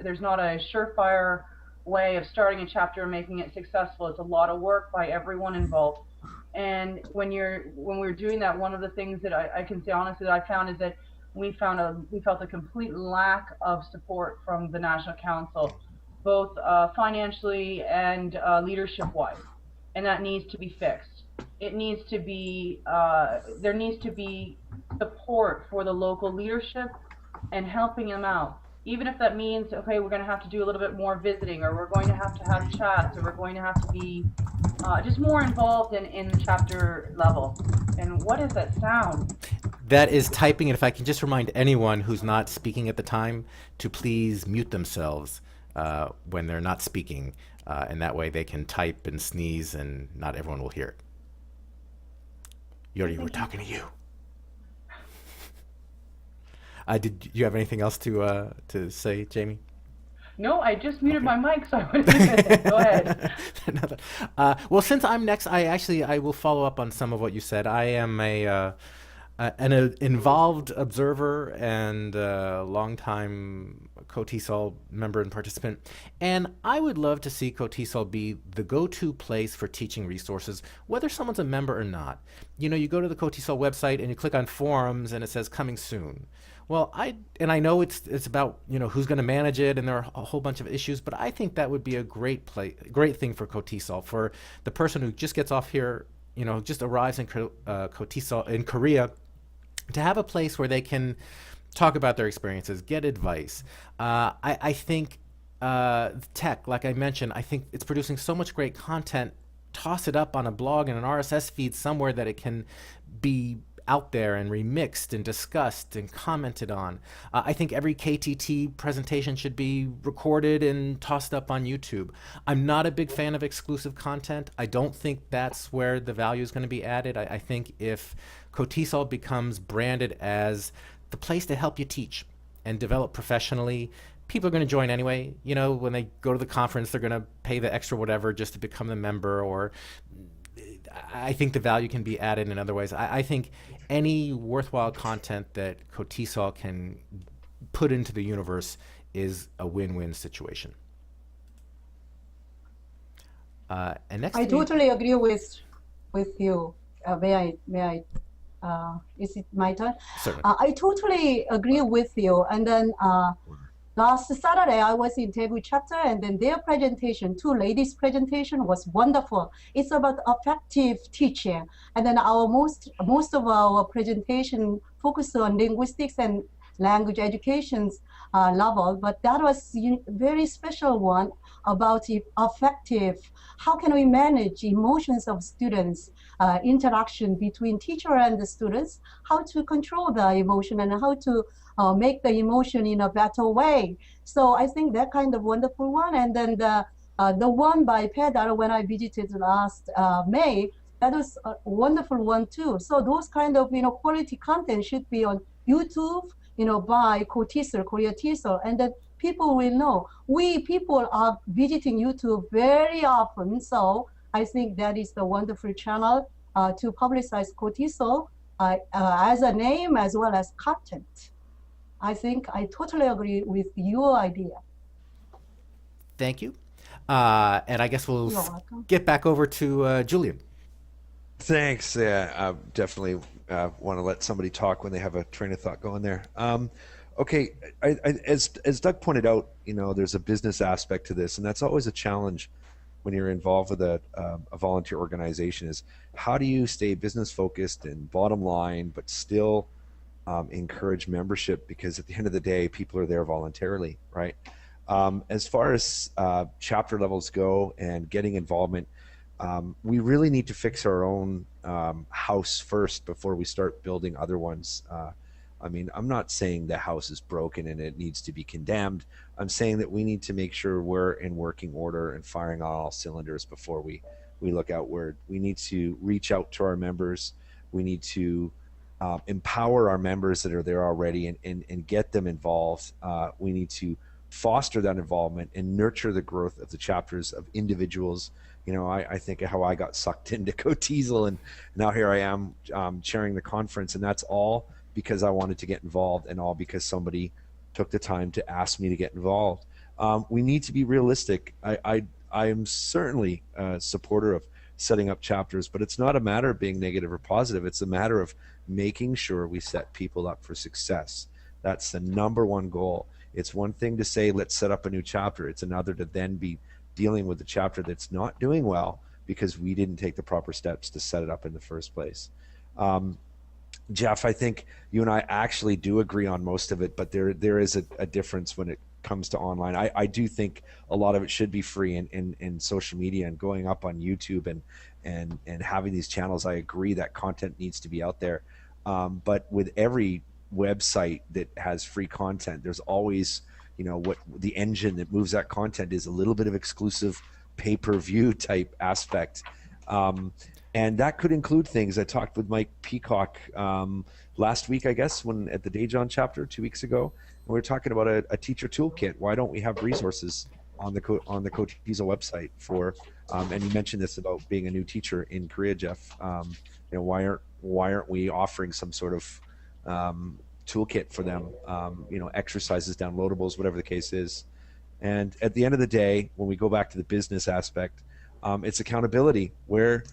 Speaker 5: There's not a surefire way of starting a chapter and making it successful. It's a lot of work by everyone involved. And when we're doing that, one of the things that I can say honestly that I found is that we felt a complete lack of support from the National Council, both financially and leadership-wise, and that needs to be fixed. It needs to be there needs to be support for the local leadership and helping them out, even if that means okay, we're going to have to do a little bit more visiting, or we're going to have chats, or we're going to have to be just more involved in the chapter level. And what is that sound?
Speaker 1: That is typing, and if I can just remind anyone who's not speaking at the time to please mute themselves when they're not speaking, and that way they can type and sneeze and not everyone will hear it. Jure, we're talking to you. Did you have anything else to say, Jamie?
Speaker 5: No, I just muted my mic, so I was go ahead.
Speaker 1: Well, since I'm next, I will follow up on some of what you said. I am an involved observer and longtime Kotesol member and participant, and I would love to see Kotesol be the go-to place for teaching resources, whether someone's a member or not. You go to the Kotesol website and you click on forums and it says coming soon. Well, I know it's about who's going to manage it, and there are a whole bunch of issues, but I think that would be a great thing for Kotesol, for the person who just gets off here, just arrives in Kotesol in Korea, to have a place where they can talk about their experiences, get advice. I think tech, like I mentioned, I think it's producing so much great content. Toss it up on a blog and an RSS feed somewhere that it can be out there and remixed and discussed and commented on. I think every KTT presentation should be recorded and tossed up on YouTube. I'm not a big fan of exclusive content. I don't think that's where the value is going to be added. I think if Kotesol becomes branded as the place to help you teach and develop professionally, people are going to join anyway. When they go to the conference, they're going to pay the extra whatever just to become a member, or I think the value can be added in other ways. I think any worthwhile content that Kotesol can put into the universe is a win-win situation. And next,
Speaker 3: I totally agree with you. May I? Is it my turn?
Speaker 1: Certainly.
Speaker 3: I totally agree with you. And then last Saturday, I was in Daegu chapter, and then their presentation, two ladies' presentation, was wonderful. It's about effective teaching, and then our most of our presentation focused on linguistics and language education's level, but that was very special one about effective. How can we manage emotions of students, interaction between teacher and the students, how to control the emotion and how to make the emotion in a better way. So I think that kind of wonderful one. And then the one by Peadar when I visited last May, that was a wonderful one too. So those kind of quality content should be on YouTube, by Kotesol, Korea Tesol, and then people will know. We people are visiting YouTube very often, so I think that is the wonderful channel to publicize Kotesol as a name as well as content. I think I totally agree with your idea.
Speaker 1: Thank you. And I guess we'll get back over to Julien.
Speaker 6: Thanks. Yeah, I definitely want to let somebody talk when they have a train of thought going there. Okay, as Doug pointed out, there's a business aspect to this, and that's always a challenge when you're involved with a volunteer organization. Is how do you stay business focused and bottom line, but still encourage membership? Because at the end of the day, people are there voluntarily, right? As far as chapter levels go and getting involvement, we really need to fix our own house first before we start building other ones. I mean, I'm not saying the house is broken and it needs to be condemned. I'm saying that we need to make sure we're in working order and firing on all cylinders before we look outward. We need to reach out to our members. We need to empower our members that are there already and get them involved. We need to foster that involvement and nurture the growth of the chapters of individuals. I think of how I got sucked into Kotesol, and now here I am chairing the conference, and that's all because I wanted to get involved and all because somebody took the time to ask me to get involved. We need to be realistic. I am certainly a supporter of setting up chapters, but it's not a matter of being negative or positive. It's a matter of making sure we set people up for success. That's the number one goal. It's one thing to say, let's set up a new chapter. It's another to then be dealing with the chapter that's not doing well because we didn't take the proper steps to set it up in the first place. Jeff, I think you and I actually do agree on most of it, but there is a difference when it comes to online. I do think a lot of it should be free in social media and going up on YouTube and having these channels. I agree that content needs to be out there. But with every website that has free content, there's always, what the engine that moves that content is a little bit of exclusive pay-per-view type aspect. And that could include things. I talked with Mike Peacock last week, I guess, when at the Daejeon chapter 2 weeks ago, and we were talking about a teacher toolkit. Why don't we have resources on the Kotesol website for? And you mentioned this about being a new teacher in Korea, Jeff. Why aren't we offering some sort of toolkit for them? Exercises, downloadables, whatever the case is. And at the end of the day, when we go back to the business aspect, it's accountability. Where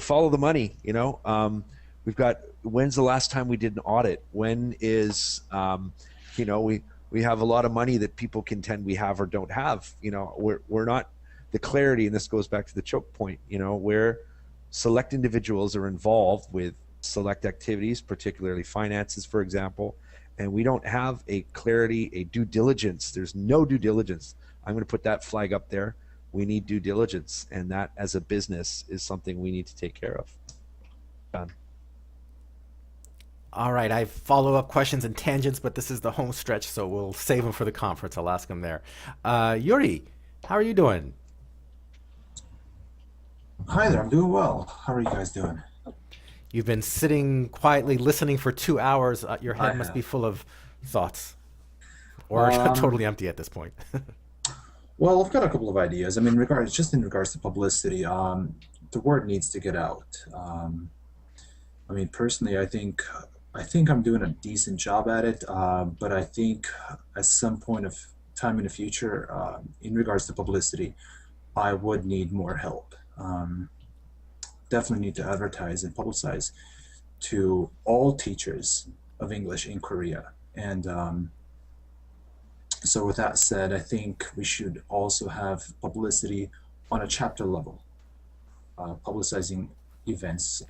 Speaker 6: follow the money. We've got, when's the last time we did an audit? When is we have a lot of money that people contend we have or don't have. We're not the clarity, and this goes back to the choke point. Where select individuals are involved with select activities, particularly finances, for example, and we don't have a clarity, a due diligence. There's no due diligence. I'm going to put that flag up there. We need due diligence, and that as a business is something we need to take care of. Done.
Speaker 1: All right, I have follow-up questions and tangents, but this is the home stretch, so we'll save them for the conference. I'll ask them there. Jure, how are you doing?
Speaker 10: Hi there, I'm doing well. How are you guys doing?
Speaker 1: You've been sitting quietly listening for 2 hours. Your head must be full of thoughts, or totally empty at this point.
Speaker 10: Well, I've got a couple of ideas. I mean, in regards to publicity, the word needs to get out. I mean, personally, I think I'm doing a decent job at it, but I think at some point of time in the future, in regards to publicity, I would need more help. Definitely need to advertise and publicize to all teachers of English in Korea. And So with that said, I think we should also have publicity on a chapter level, publicizing events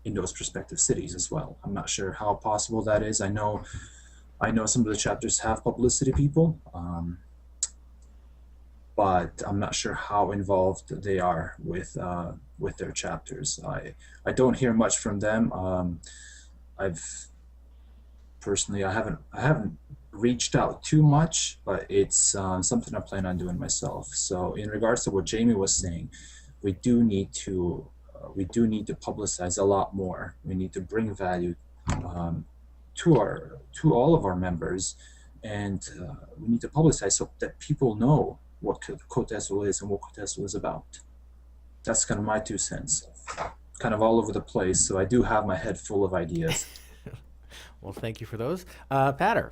Speaker 10: in those respective cities as well. I'm not sure how possible that is. I know some of the chapters have publicity people, but I'm not sure how involved they are with their chapters. I don't hear much from them. I've personally I haven't reached out too much, but it's something I plan on doing myself. So in regards to what Jamie was saying, we do need to publicize a lot more. We need to bring value to all of our members, and we need to publicize so that people know what Kotesol is and what Kotesol is about. That's kind of my 2 cents. Kind of all over the place, so I do have my head full of ideas.
Speaker 1: Well, thank you for those. Peadar.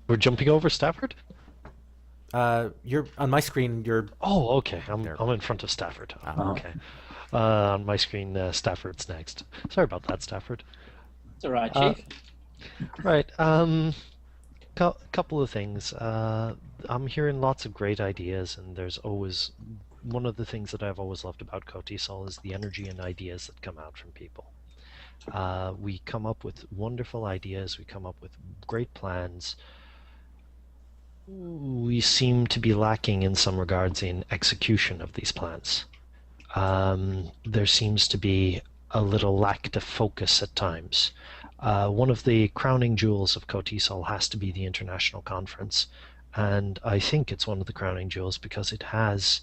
Speaker 4: We're jumping over Stafford?
Speaker 1: You're on my screen. You're
Speaker 4: Oh, okay. I'm
Speaker 1: There.
Speaker 4: in front of Stafford.
Speaker 1: Oh.
Speaker 4: Okay. On my screen, Stafford's next. Sorry about that, Stafford.
Speaker 8: It's all right, Chief.
Speaker 4: Right. Couple of things. I'm hearing lots of great ideas, and there's always one of the things that I've always loved about Kotesol is the energy and ideas that come out from people. We come up with wonderful ideas. We come up with great plans. We seem to be lacking in some regards in execution of these plans. There seems to be a little lack of focus at times. One of the crowning jewels of Kotesol has to be the international conference, and I think it's one of the crowning jewels because it has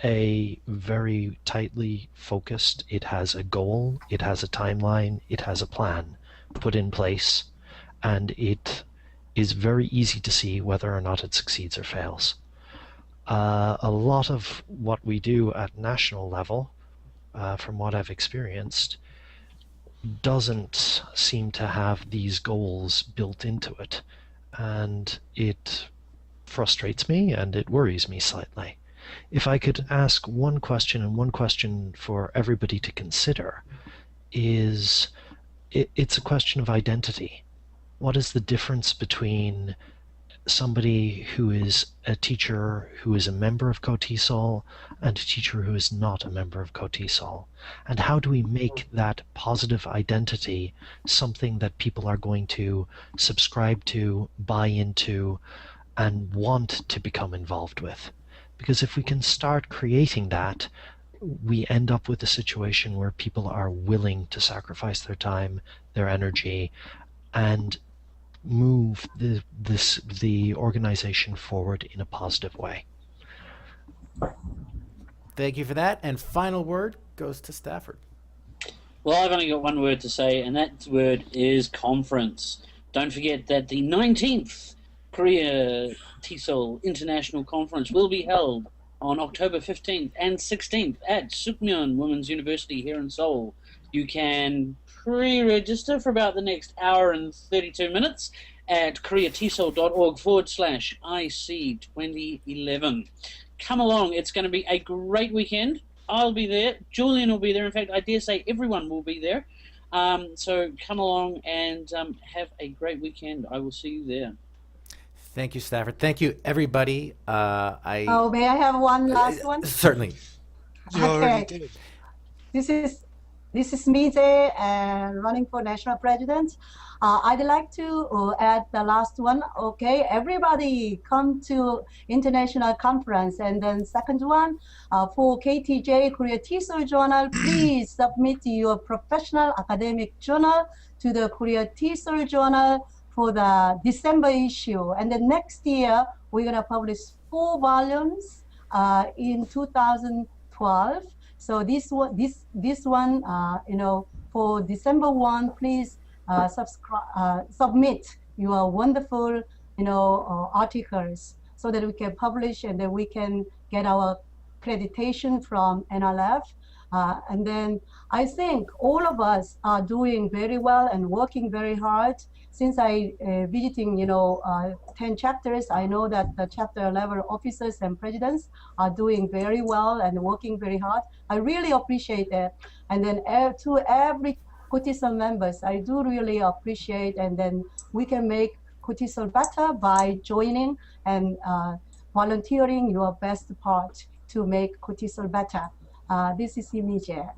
Speaker 4: a very tightly focused, it has a goal, it has a timeline, it has a plan put in place, and it is very easy to see whether or not it succeeds or fails. A lot of what we do at national level, from what I've experienced, doesn't seem to have these goals built into it, and it frustrates me and it worries me slightly. If I could ask one question, and one question for everybody to consider, is it's a question of identity. What is the difference between somebody who is a teacher who is a member of Kotesol and a teacher who is not a member of Kotesol? And how do we make that positive identity something that people are going to subscribe to, buy into, and want to become involved with? Because if we can start creating that, we end up with a situation where people are willing to sacrifice their time, their energy, and move the organization forward in a positive way.
Speaker 1: Thank you for that. And final word goes to Stafford.
Speaker 8: Well, I've only got one word to say, and that word is conference. Don't forget that the 19th Korea TESOL International Conference will be held on October 15th and 16th at Sukmyeon Women's University here in Seoul. You can pre-register for about the next hour and 32 minutes at koreatesol.org/IC2011. Come along. It's going to be a great weekend. I'll be there. Julien will be there. In fact, I dare say everyone will be there. So come along and have a great weekend. I will see you there.
Speaker 1: Thank you, Stafford. Thank you, everybody.
Speaker 3: may I have one last one?
Speaker 1: Certainly.
Speaker 7: You already did.
Speaker 3: This is Mijae and running for national president. I'd like to add the last one. Okay, everybody come to international conference. And then second one, for KTJ Korea TESOL Journal, please submit your professional academic journal to the Korea TESOL Journal for the December issue. And then next year, we're gonna publish 4 volumes in 2012. So this one, for December 1, please submit your wonderful, articles so that we can publish and then we can get our accreditation from NLF. And then I think all of us are doing very well and working very hard. Since I visiting, 10 chapters, I know that the chapter level officers and presidents are doing very well and working very hard. I really appreciate that. And then to every Kotesol members. I do really appreciate, and then we can make Kotesol better by joining and volunteering your best part to make Kotesol better. This is Mijae.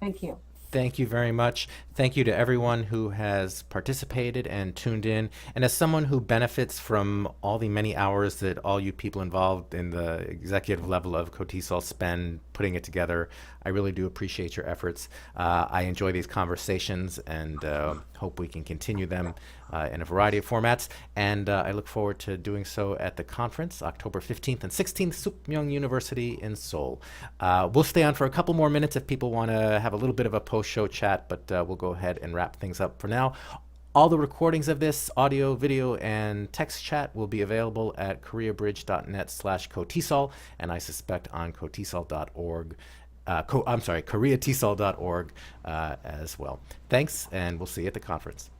Speaker 3: Thank you.
Speaker 1: Thank you very much. Thank you to everyone who has participated and tuned in. And as someone who benefits from all the many hours that all you people involved in the executive level of Kotesol spend putting it together, I really do appreciate your efforts. I enjoy these conversations and hope we can continue them in a variety of formats. And I look forward to doing so at the conference, October 15th and 16th, Sukmyung University in Seoul. We'll stay on for a couple more minutes if people want to have a little bit of a post-show chat, but we'll go ahead and wrap things up for now. All the recordings of this audio, video, and text chat will be available at koreabridge.net/Kotesol, and I suspect on kotesol.org. Koreatesol.org as well. Thanks, and we'll see you at the conference.